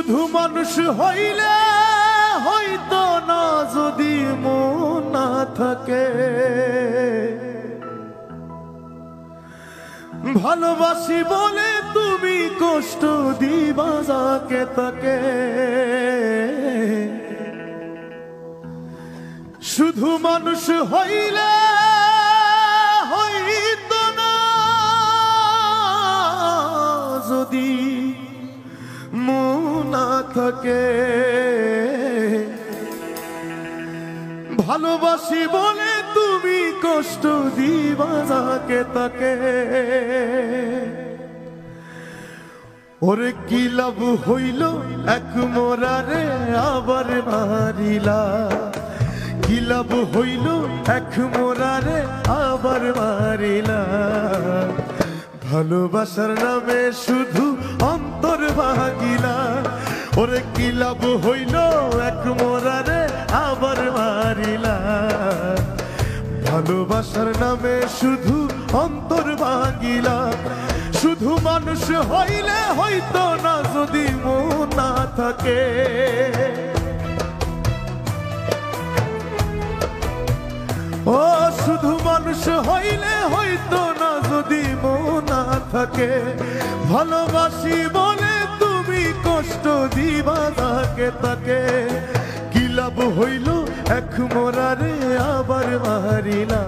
শুধু মানুষ হইলে হইতো না যদি মন না থাকে, ভালোবাসি বলে তুমি কষ্ট দিবা যাকে তাকে। শুধু মানুষ হইলে হইতো না যদি মন না থাকে, ভালোবাসি বলে তুমি কষ্ট দিবা যাকে তাকে। ওরে কি লাভ হইল এক মোরারে আবার মারিলা, কি লাভ হইল এক মোরারে আবার মারিলা। ভালোবাসার নামে শুধু অন্তর ভাগিলা। ওরে কি লাভ হইল এক মোরারে আবার মারিলা। ভালোবাসার নামে শুধু অন্তর ভাগিলা। শুধু মানুষ হইলে হইতো না যদি মন না থাকে। ও শুধু মানুষ হইলে হইতো না যদি মন না থাকে, ভালোবাসি বলে তুমি কষ্ট দিবা যাকে তাকে। কি লাভ হইল এক মোরারে আবার মারিলা।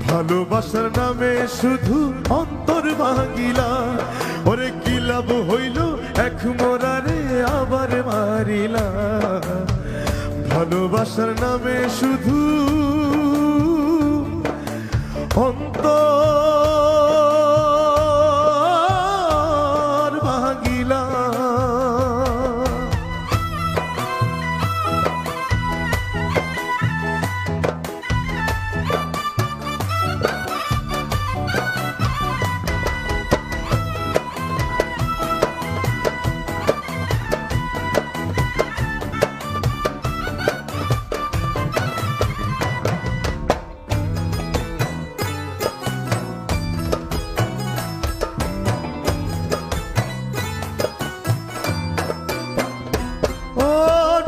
ভালোবাসার নামে শুধু অন্তর ভাঙিলা। ওরে কি লাভ হইল এক মোরারে আবার মারিলা। ভালোবাসার নামে শুধু অন্তর ভাঙিলা।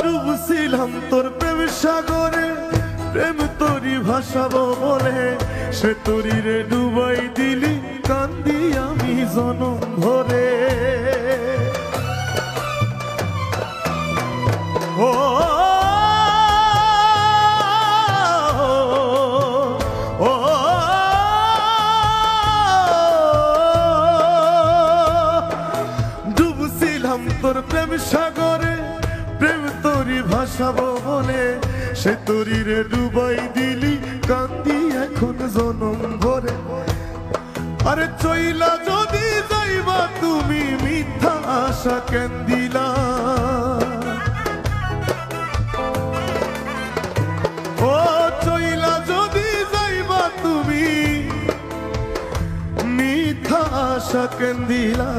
ডুবছিলাম তোর প্রেম সাগরে, প্রেম তোরি ভাসাবো বলে, সে তোরি রে ডুবাই দিলি কান্দি আমি জনম ভরে। ও ও ডুবছিলাম তোর প্রেম সাগরে, প্রেম তোরি ভাসাবো বলে, সে তোরি রে ডুবাই দিলি কান্দি এখন জনম ভরে। আরে চইলা যদি যাইবা তুমি মিথ্যা আশা কেন দিলা। ও চইলা যদি যাইবা তুমি মিথ্যা আশা কেন দিলা।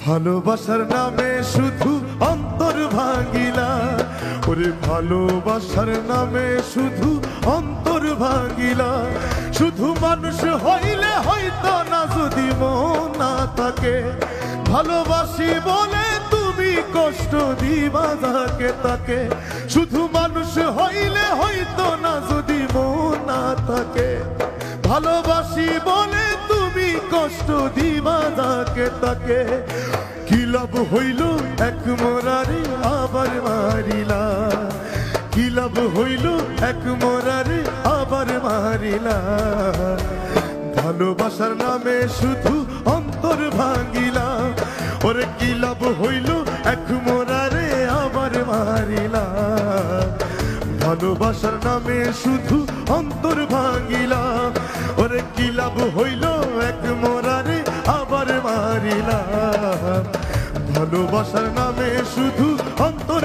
ভালোবাসার নামে শুধু অন্তর ভাঙিলা। ওরে ভালোবাসার নামে শুধু অন্তর ভাঙিলা। শুধু মানুষ হইলে হইতো না যদি মন না থাকে, ভালোবাসি বলে তুমি কষ্ট দিবা যাকে তাকে। শুধু মানুষ হইলে হইতো না যদি মন না থাকে, ভালোবাসি বলে তুমি কষ্ট দিবা যাকে তাকে। কি লাভ হইল এক মোরারে আবার মারিলা। কি লাভ হইল এক মোরারে আবার মারিলা। ভালোবাসার নামে শুধু অন্তর ভাঙিলা। ওরে কি লাভ হইল এক মোরারে আবার মারিলা। ভালোবাসার নামে শুধু অন্তর ভাঙিলা। ওরে কি লাভ হইল এক মোরারে আবার মারিলা। ভালোবাসার নামে শুধু অন্তর